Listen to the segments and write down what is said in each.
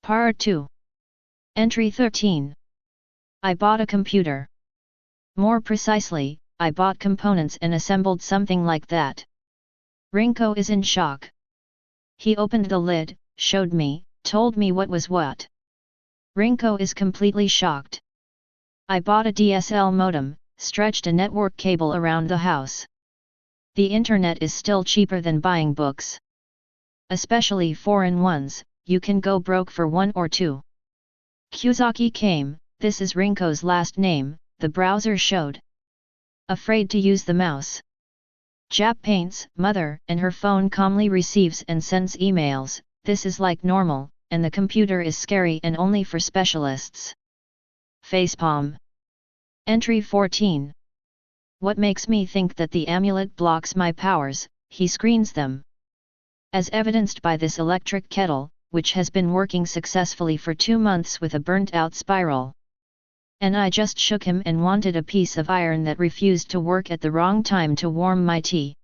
Part 2. Entry 13. I bought a computer. More precisely, I bought components and assembled something like that. Rinko is in shock. He opened the lid, showed me, told me what was what. Rinko is completely shocked. I bought a DSL modem, stretched a network cable around the house. The internet is still cheaper than buying books. Especially foreign ones, you can go broke for one or two. Kuzaki came, this is Rinko's last name, the browser showed. Afraid to use the mouse. Jap paints, mother, and her phone calmly receives and sends emails, this is like normal, and the computer is scary and only for specialists. Facepalm. Entry 14. What makes me think that the amulet blocks my powers? He screens them. As evidenced by this electric kettle, which has been working successfully for 2 months with a burnt-out spiral. And I just shook him and wanted a piece of iron that refused to work at the wrong time to warm my tea.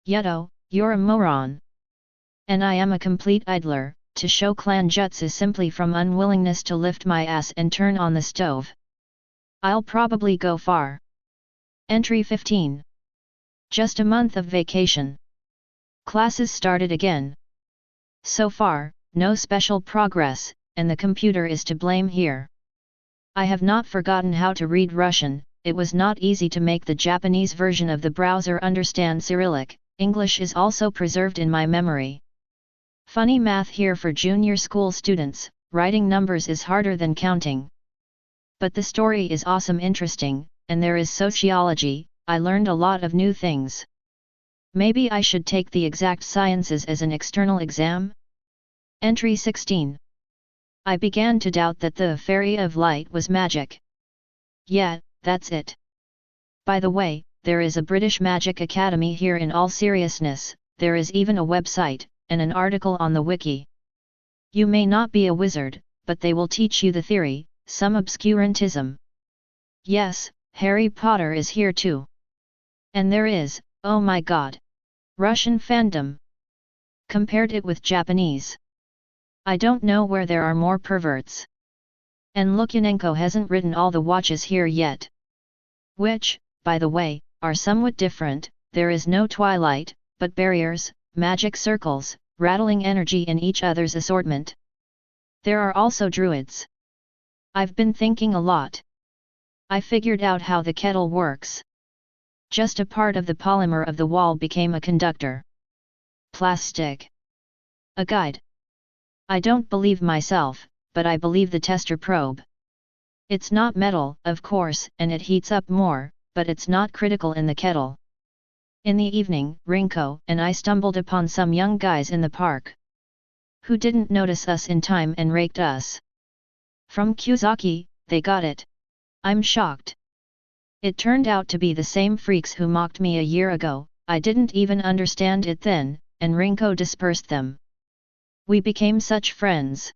Yuto, you're a moron. And I am a complete idler, to show clan jutsu simply from unwillingness to lift my ass and turn on the stove. I'll probably go far. Entry 15. Just a month of vacation. Classes started again. So far, no special progress, and the computer is to blame here. I have not forgotten how to read Russian, it was not easy to make the Japanese version of the browser understand Cyrillic, English is also preserved in my memory. Funny math here for junior school students, writing numbers is harder than counting. But the story is awesome interesting, and there is sociology, I learned a lot of new things. Maybe I should take the exact sciences as an external exam? Entry 16. I began to doubt that the fairy of light was magic. Yeah, that's it. By the way, there is a British Magic Academy here in all seriousness, there is even a website, and an article on the wiki. You may not be a wizard, but they will teach you the theory, some obscurantism. Yes, Harry Potter is here too. And there is, oh my god, Russian fandom. Compared it with Japanese. I don't know where there are more perverts. And Lukyanenko hasn't written all the watches here yet. Which, by the way, are somewhat different, there is no twilight, but barriers, magic circles, rattling energy in each other's assortment. There are also druids. I've been thinking a lot. I figured out how the kettle works. Just a part of the polymer of the wall became a conductor. Plastic. A guide. I don't believe myself, but I believe the tester probe. It's not metal, of course, and it heats up more, but it's not critical in the kettle. In the evening, Rinko and I stumbled upon some young guys in the park. Who didn't notice us in time and raked us. From Kuzaki, they got it. I'm shocked. It turned out to be the same freaks who mocked me a year ago, I didn't even understand it then, and Rinko dispersed them. We became such friends.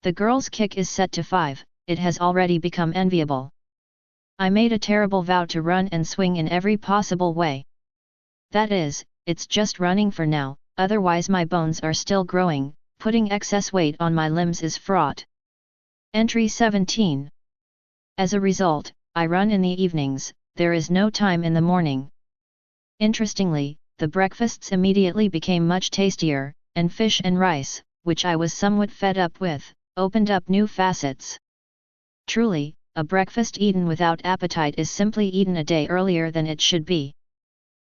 The girl's kick is set to 5, it has already become enviable. I made a terrible vow to run and swing in every possible way. That is, it's just running for now, otherwise my bones are still growing, putting excess weight on my limbs is fraught. Entry 17. As a result, I run in the evenings, there is no time in the morning. Interestingly, the breakfasts immediately became much tastier, and fish and rice, which I was somewhat fed up with, opened up new facets. Truly, a breakfast eaten without appetite is simply eaten a day earlier than it should be.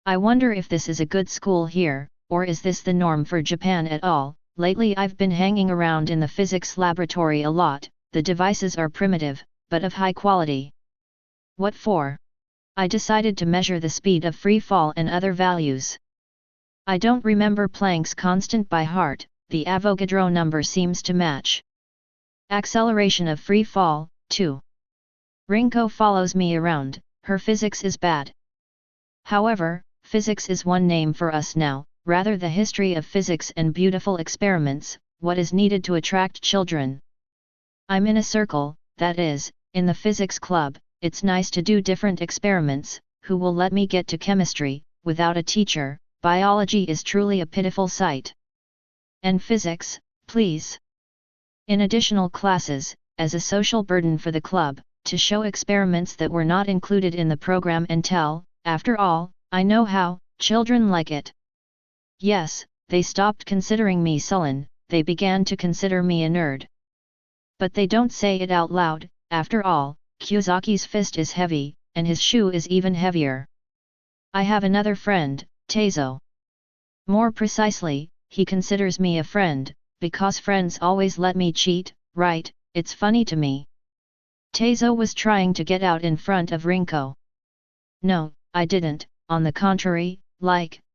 I wonder if this is a good school here, or is this the norm for Japan at all? Lately I've been hanging around in the physics laboratory a lot, the devices are primitive, but of high quality. What for? I decided to measure the speed of free fall and other values. I don't remember Planck's constant by heart, the Avogadro number seems to match. Acceleration of free fall, 2. Rinko follows me around, her physics is bad. However, physics is one name for us now, rather the history of physics and beautiful experiments, what is needed to attract children. I'm in a circle, that is, in the physics club, it's nice to do different experiments, who will let me get to chemistry, without a teacher, biology is truly a pitiful sight. And physics, please. In additional classes, as a social burden for the club, to show experiments that were not included in the program and tell, after all, I know how, children like it. Yes, they stopped considering me sullen, they began to consider me a nerd. But they don't say it out loud, after all, Kyosaki's fist is heavy, and his shoe is even heavier. I have another friend, Teizo. More precisely, he considers me a friend, because friends always let me cheat, right? It's funny to me. Teizo was trying to get out in front of Rinko. No, I didn't, on the contrary,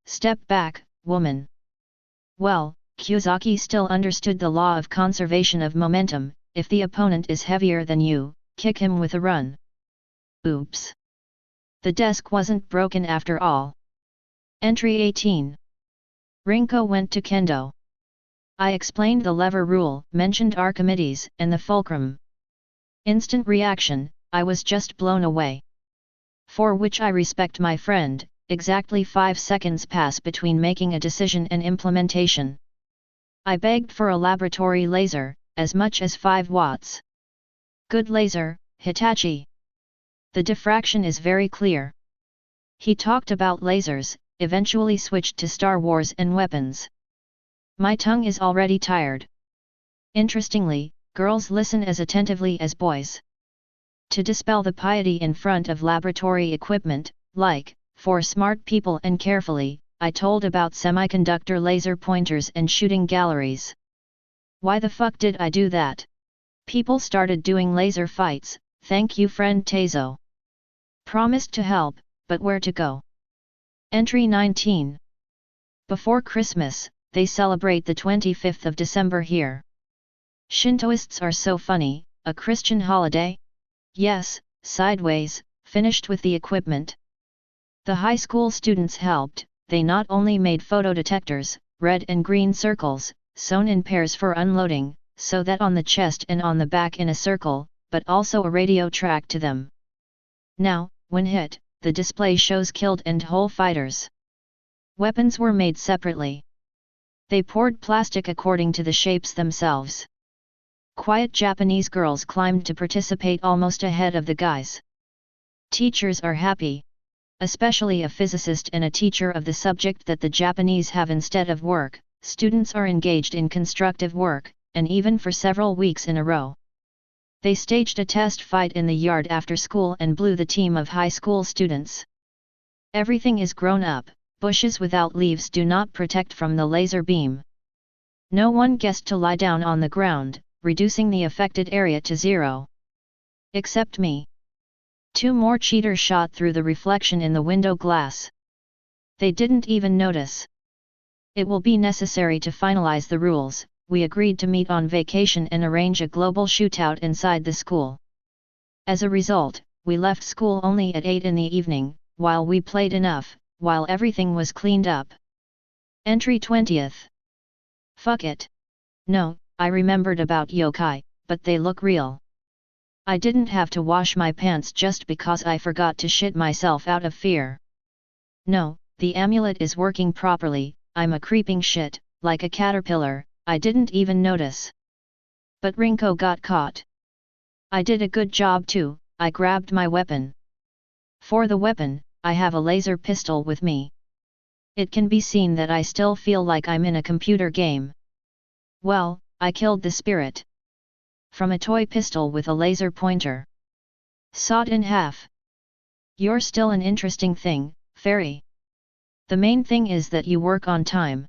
step back, woman. Well, Kyosaki still understood the law of conservation of momentum, if the opponent is heavier than you, kick him with a run. Oops. The desk wasn't broken after all. Entry 18. Rinko went to Kendo. I explained the lever rule, mentioned Archimedes and the fulcrum. Instant reaction, I was just blown away. For which I respect my friend, exactly 5 seconds pass between making a decision and implementation. I begged for a laboratory laser, as much as 5 watts. Good laser, Hitachi. The diffraction is very clear. He talked about lasers, eventually switched to Star Wars and weapons. My tongue is already tired. Interestingly, girls listen as attentively as boys. To dispel the piety in front of laboratory equipment, for smart people and carefully, I told about semiconductor laser pointers and shooting galleries. Why the fuck did I do that? People started doing laser fights, thank you friend Teizo. Promised to help, but where to go? Entry 19. Before Christmas, they celebrate the 25th of December here. Shintoists are so funny, a Christian holiday? Yes, sideways, finished with the equipment. The high school students helped, they not only made photodetectors, red and green circles, sewn in pairs for unloading, so that on the chest and on the back in a circle, but also a radio track to them. Now, when hit, the display shows killed and whole fighters. Weapons were made separately. They poured plastic according to the shapes themselves. Quiet Japanese girls climbed to participate almost ahead of the guys. Teachers are happy. Especially a physicist and a teacher of the subject that the Japanese have instead of work, students are engaged in constructive work, and even for several weeks in a row. They staged a test fight in the yard after school and blew the team of high school students. Everything is grown up, bushes without leaves do not protect from the laser beam. No one guessed to lie down on the ground, reducing the affected area to 0. Except me. 2 more cheaters shot through the reflection in the window glass. They didn't even notice. It will be necessary to finalize the rules. We agreed to meet on vacation and arrange a global shootout inside the school. As a result, we left school only at 8 in the evening, while we played enough, while everything was cleaned up. Entry 20th. Fuck it. No, I remembered about yokai, but they look real. I didn't have to wash my pants just because I forgot to shit myself out of fear. No, the amulet is working properly, I'm a creeping shit, like a caterpillar, I didn't even notice. But Rinko got caught. I did a good job too, I grabbed my weapon. For the weapon, I have a laser pistol with me. It can be seen that I still feel like I'm in a computer game. Well, I killed the spirit. From a toy pistol with a laser pointer. Sawed in half. You're still an interesting thing, fairy. The main thing is that you work on time.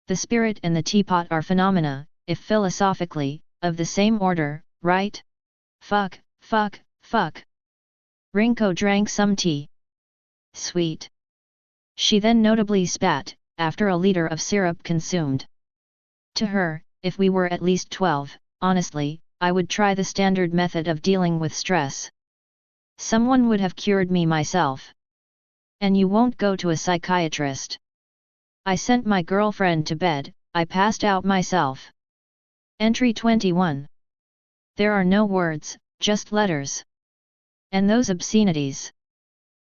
The spirit and the teapot are phenomena, if philosophically, of the same order, right? Fuck, fuck, fuck. Rinko drank some tea. Sweet. She then notably spat, after a liter of syrup consumed. To her, if we were at least 12, honestly, I would try the standard method of dealing with stress. Someone would have cured me myself. And you won't go to a psychiatrist. I sent my girlfriend to bed, I passed out myself. Entry 21. There are no words, just letters. And those obscenities.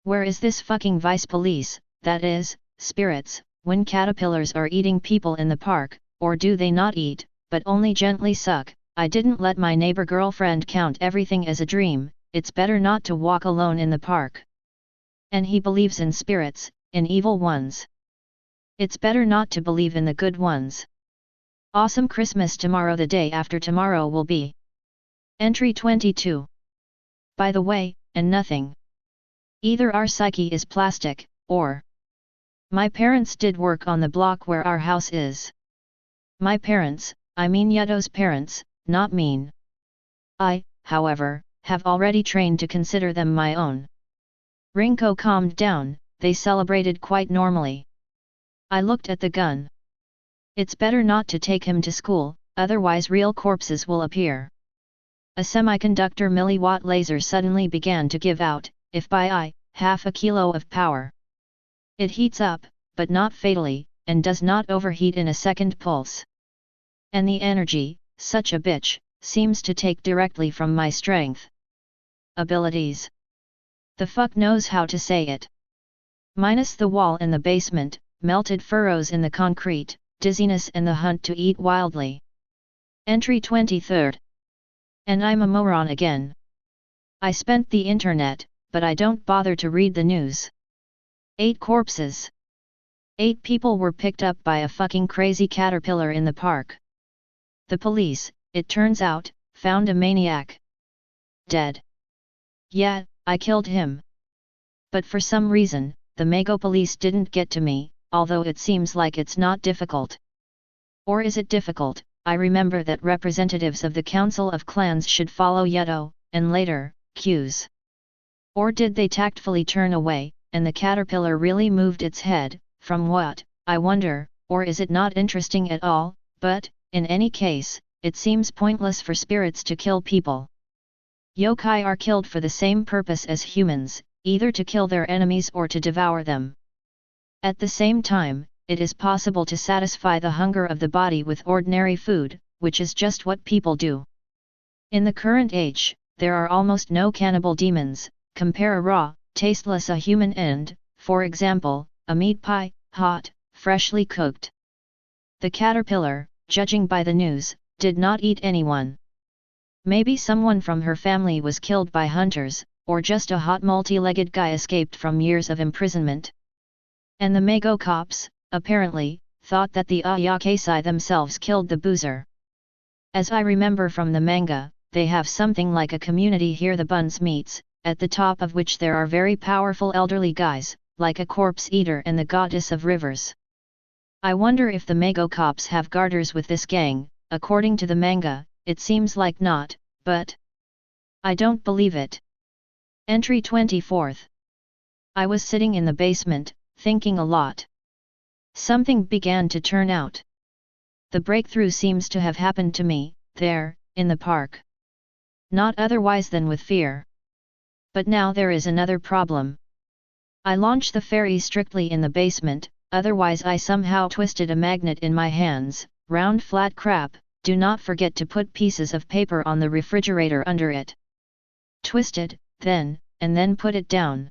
Where is this fucking vice police, that is, spirits, when caterpillars are eating people in the park, or do they not eat, but only gently suck. I didn't let my neighbor girlfriend count everything as a dream, it's better not to walk alone in the park. And he believes in spirits, in evil ones. It's better not to believe in the good ones. Awesome Christmas tomorrow. The day after tomorrow will be. Entry 22. By the way, and nothing. Either our psyche is plastic, or my parents did work on the block where our house is. My parents, I mean Yuto's parents, not mean. I, however, have already trained to consider them my own. Rinko calmed down, they celebrated quite normally. I looked at the gun. It's better not to take him to school, otherwise real corpses will appear. A semiconductor milliwatt laser suddenly began to give out, if by half a kilo of power. It heats up, but not fatally, and does not overheat in a second pulse. And the energy, such a bitch, seems to take directly from my strength. Abilities. The fuck knows how to say it. Minus the wall in the basement, melted furrows in the concrete, dizziness and the hunt to eat wildly. Entry 23rd. And I'm a moron again. I spent the internet, but I don't bother to read the news. 8 corpses. 8 people were picked up by a fucking crazy caterpillar in the park. The police, it turns out, found a maniac. Dead. Yeah, I killed him. But for some reason, the Mago police didn't get to me, although it seems like it's not difficult. Or is it difficult? I remember that representatives of the Council of Clans should follow Yuto, and later, cues. Or did they tactfully turn away, and the caterpillar really moved its head, from what, I wonder, or is it not interesting at all, but, in any case, it seems pointless for spirits to kill people. Yokai are killed for the same purpose as humans, either to kill their enemies or to devour them. At the same time, it is possible to satisfy the hunger of the body with ordinary food, which is just what people do. In the current age, there are almost no cannibal demons. Compare a raw, tasteless a human and, for example, a meat pie, hot, freshly cooked. The caterpillar, judging by the news, did not eat anyone. Maybe someone from her family was killed by hunters, or just a hot multi-legged guy escaped from years of imprisonment. And the Mago cops, apparently, thought that the awakens themselves killed the boozer. As I remember from the manga, they have something like a community here, the Buns meets, at the top of which there are very powerful elderly guys, like a corpse eater and the goddess of rivers. I wonder if the Mago cops have garters with this gang. According to the manga, it seems like not, but I don't believe it. Entry 24th. I was sitting in the basement, thinking a lot. Something began to turn out. The breakthrough seems to have happened to me, there, in the park. Not otherwise than with fear. But now there is another problem. I launched the fairy strictly in the basement, otherwise I somehow twisted a magnet in my hands, round flat crap, do not forget to put pieces of paper on the refrigerator under it. Twisted, then, and then put it down.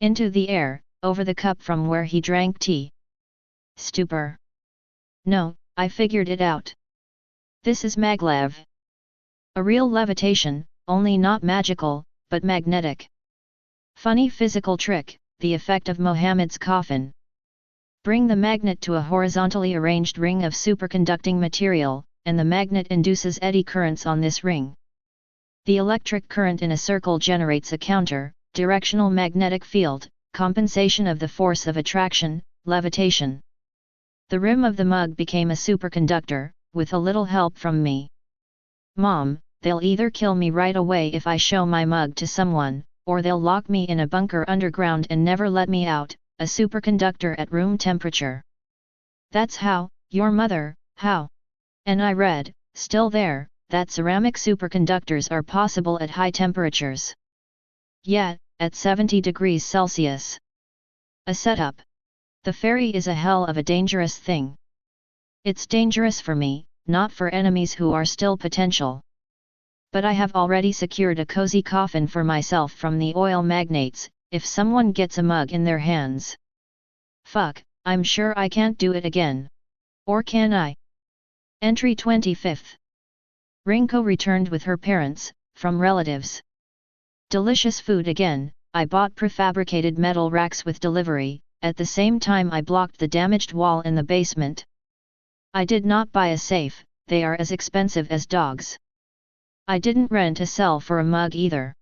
Into the air, over the cup from where he drank tea. Stupor. No, I figured it out. This is maglev. A real levitation, only not magical, but magnetic. Funny physical trick, the effect of Mohammed's coffin. Bring the magnet to a horizontally arranged ring of superconducting material, and the magnet induces eddy currents on this ring. The electric current in a circle generates a counter-directional magnetic field, compensation of the force of attraction, levitation. The rim of the mug became a superconductor, with a little help from me. Mom, they'll either kill me right away if I show my mug to someone, or they'll lock me in a bunker underground and never let me out, a superconductor at room temperature. That's how, your mother, how? And I read, still there, that ceramic superconductors are possible at high temperatures. Yeah, at 70 degrees Celsius. A setup. The fairy is a hell of a dangerous thing. It's dangerous for me, not for enemies who are still potential. But I have already secured a cozy coffin for myself from the oil magnates, if someone gets a mug in their hands. Fuck, I'm sure I can't do it again. Or can I? Entry 25th. Rinko returned with her parents, from relatives. Delicious food again. I bought prefabricated metal racks with delivery, at the same time I blocked the damaged wall in the basement. I did not buy a safe, they are as expensive as dogs. I didn't rent a cell for a mug either.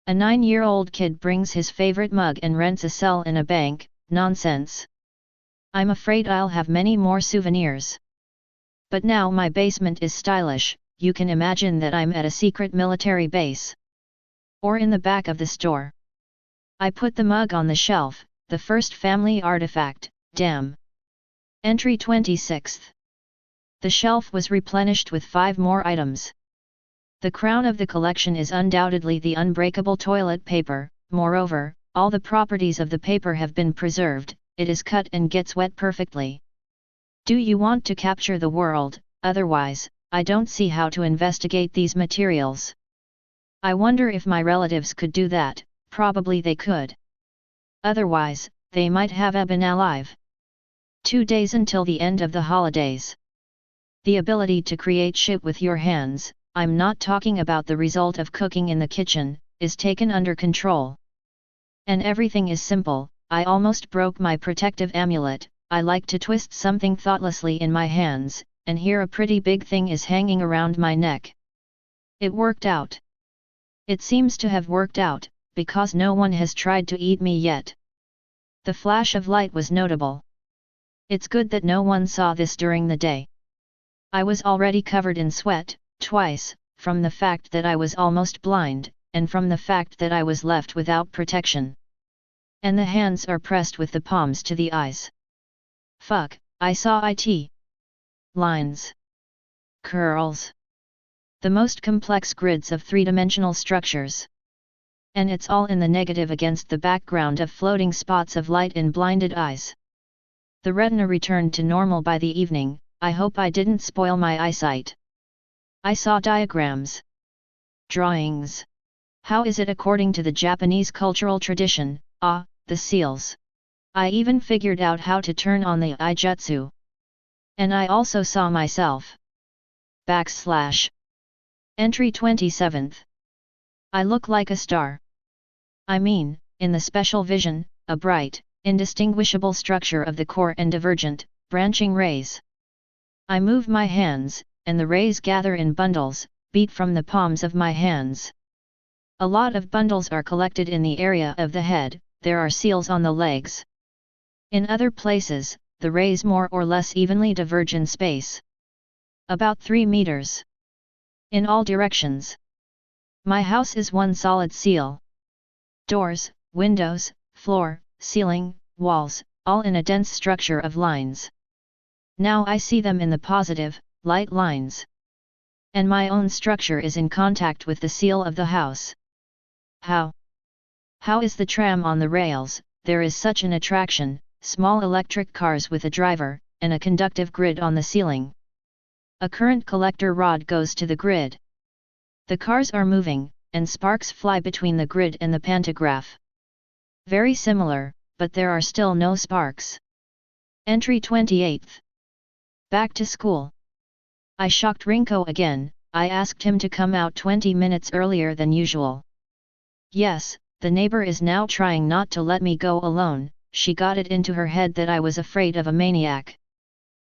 A 9-year-old kid brings his favorite mug and rents a cell in a bank, nonsense. I'm afraid I'll have many more souvenirs. But now my basement is stylish, you can imagine that I'm at a secret military base. Or in the back of the store. I put the mug on the shelf, the first family artifact, damn. Entry 26th. The shelf was replenished with 5 more items. The crown of the collection is undoubtedly the unbreakable toilet paper, moreover, all the properties of the paper have been preserved, it is cut and gets wet perfectly. Do you want to capture the world? Otherwise, I don't see how to investigate these materials. I wonder if my relatives could do that, probably they could. Otherwise, they might have been alive. 2 days until the end of the holidays. The ability to create shit with your hands, I'm not talking about the result of cooking in the kitchen, is taken under control. And everything is simple. I almost broke my protective amulet. I like to twist something thoughtlessly in my hands, and here a pretty big thing is hanging around my neck. It worked out. It seems to have worked out, because no one has tried to eat me yet. The flash of light was notable. It's good that no one saw this during the day. I was already covered in sweat, twice, from the fact that I was almost blind, and from the fact that I was left without protection. And the hands are pressed with the palms to the eyes. Fuck, I saw it. Lines. Curls. The most complex grids of three-dimensional structures. And it's all in the negative against the background of floating spots of light in blinded eyes. The retina returned to normal by the evening. I hope I didn't spoil my eyesight. I saw diagrams. Drawings. How is it according to the Japanese cultural tradition? The seals. I even figured out how to turn on the eye jutsu. And I also saw myself. Entry 27th. I look like a star. I mean, in the special vision, a bright, indistinguishable structure of the core and divergent, branching rays. I move my hands, and the rays gather in bundles, beat from the palms of my hands. A lot of bundles are collected in the area of the head, there are seals on the legs. In other places, the rays more or less evenly diverge in space. About 3 meters. In all directions. My house is one solid seal. Doors, windows, floor, ceiling, walls, all in a dense structure of lines. Now I see them in the positive, light lines. And my own structure is in contact with the seal of the house. How? How is the tram on the rails? There is such an attraction, small electric cars with a driver, and a conductive grid on the ceiling. A current collector rod goes to the grid. The cars are moving, and sparks fly between the grid and the pantograph. Very similar, but there are still no sparks. Entry 28th. Back to school. I shocked Rinko again. I asked him to come out 20 minutes earlier than usual. Yes, the neighbor is now trying not to let me go alone. She got it into her head that I was afraid of a maniac.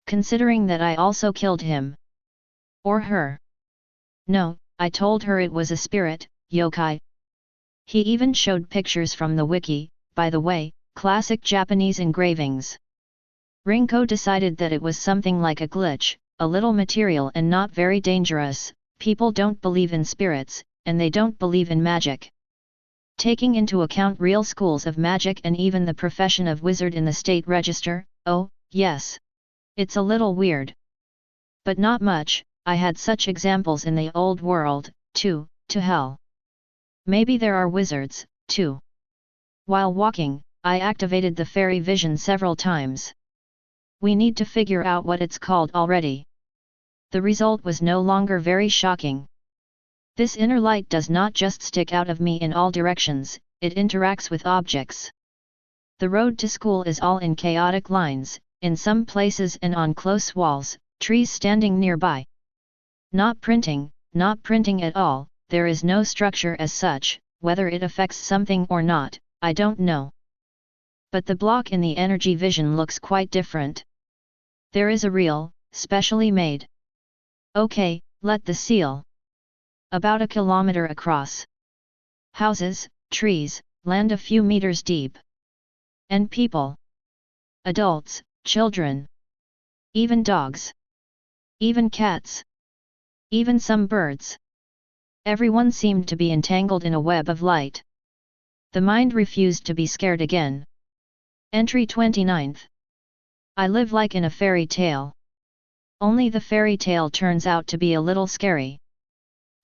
Considering that I also killed him. Or her. No, I told her it was a spirit, yokai. He even showed pictures from the wiki, by the way, classic Japanese engravings. Rinko decided that it was something like a glitch, a little material and not very dangerous. People don't believe in spirits, and they don't believe in magic. Taking into account real schools of magic and even the profession of wizard in the state register, oh, yes. It's a little weird. But not much. I had such examples in the old world, too, to hell. Maybe there are wizards, too. While walking, I activated the fairy vision several times. We need to figure out what it's called already. The result was no longer very shocking. This inner light does not just stick out of me in all directions, it interacts with objects. The road to school is all in chaotic lines, in some places and on close walls, Trees standing nearby. Not printing at all, there is no structure as such, whether it affects something or not, I don't know. But the block in the energy vision looks quite different. There is a real, specially made. Okay, let the seal. About a kilometer across. Houses, trees, land a few meters deep. And people. Adults, children. Even dogs. Even cats. Even some birds. Everyone seemed to be entangled in a web of light. The mind refused to be scared again. Entry 29th. I live like in a fairy tale. Only the fairy tale turns out to be a little scary.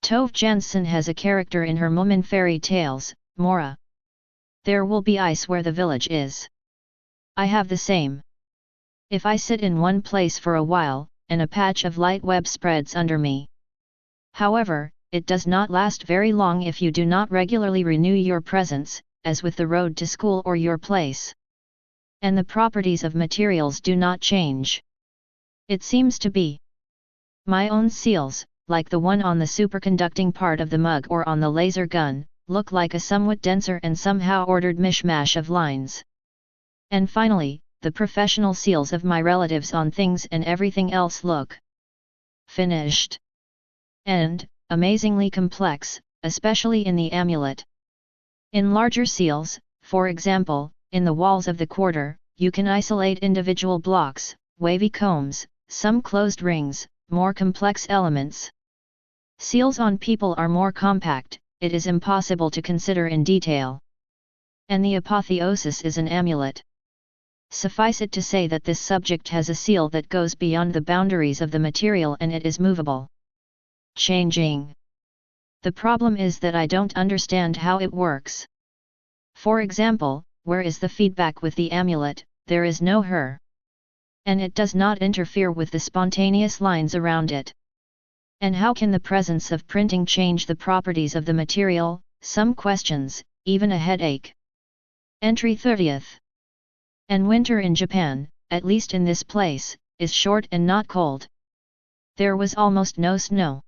Tove Jansson has a character in her Moomin fairy tales, Mora. There will be ice where the village is. I have the same. If I sit in one place for a while, and a patch of light web spreads under me. However, it does not last very long if you do not regularly renew your presence, as with the road to school or your place. And the properties of materials do not change. It seems to be. My own seals, like the one on the superconducting part of the mug or on the laser gun, look like a somewhat denser and somehow ordered mishmash of lines. And finally, the professional seals of my relatives on things and everything else look finished. And, amazingly complex, especially in the amulet. In larger seals, for example, in the walls of the quarter, you can isolate individual blocks, wavy combs, some closed rings, more complex elements. Seals on people are more compact, it is impossible to consider in detail. And the apotheosis is an amulet. Suffice it to say that this subject has a seal that goes beyond the boundaries of the material and it is movable. Changing. The problem is that I don't understand how it works. For example, where is the feedback with the amulet? There is no her. And it does not interfere with the spontaneous lines around it. And how can the presence of printing change the properties of the material? Some questions, even a headache. Entry 30th. And winter in Japan, at least in this place, is short and not cold. There was almost no snow.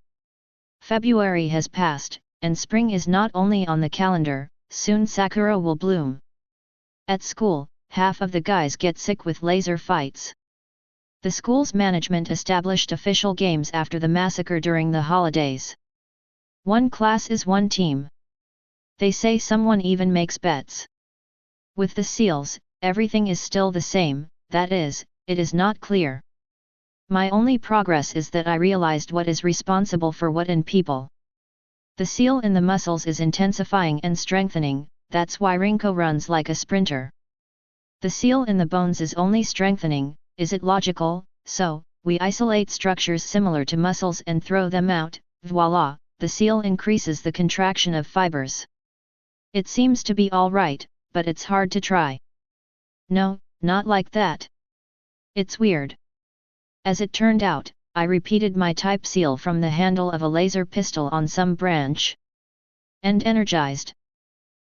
February has passed, and spring is not only on the calendar, soon sakura will bloom. At school, half of the guys get sick with laser fights. The school's management established official games after the massacre during the holidays. One class is one team. They say someone even makes bets. With the seals, everything is still the same, that is, it is not clear. My only progress is that I realized what is responsible for what in people. The seal in the muscles is intensifying and strengthening, that's why Rinko runs like a sprinter. The seal in the bones is only strengthening. Is it logical? So, we isolate structures similar to muscles and throw them out, voila, the seal increases the contraction of fibers. It seems to be all right, but it's hard to try. No, not like that. It's weird. As it turned out, I repeated my type seal from the handle of a laser pistol on some branch. And energized.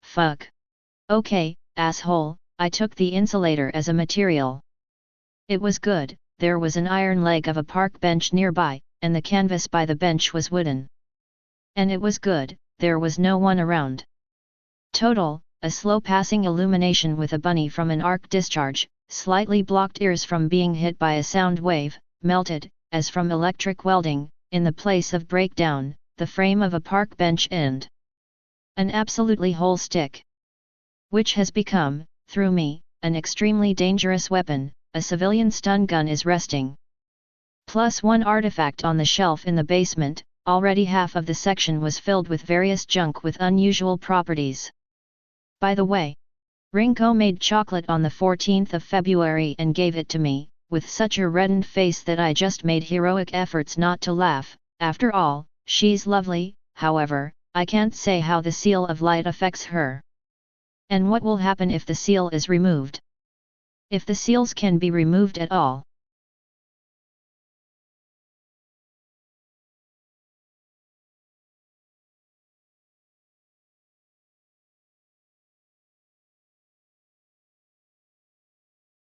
Fuck. Okay, asshole, I took the insulator as a material. It was good, there was an iron leg of a park bench nearby, and the canvas by the bench was wooden. And it was good, there was no one around. Total, a slow-passing illumination with a bunny from an arc discharge, slightly blocked ears from being hit by a sound wave, melted, as from electric welding, in the place of breakdown, the frame of a park bench and an absolutely whole stick. Which has become, through me, an extremely dangerous weapon. A civilian stun gun is resting. Plus one artifact on the shelf in the basement, already half of the section was filled with various junk with unusual properties. By the way, Rinko made chocolate on the 14th of February and gave it to me, with such a reddened face that I just made heroic efforts not to laugh. After all, she's lovely, however, I can't say how the seal of light affects her. And what will happen if the seal is removed? If the seals can be removed at all.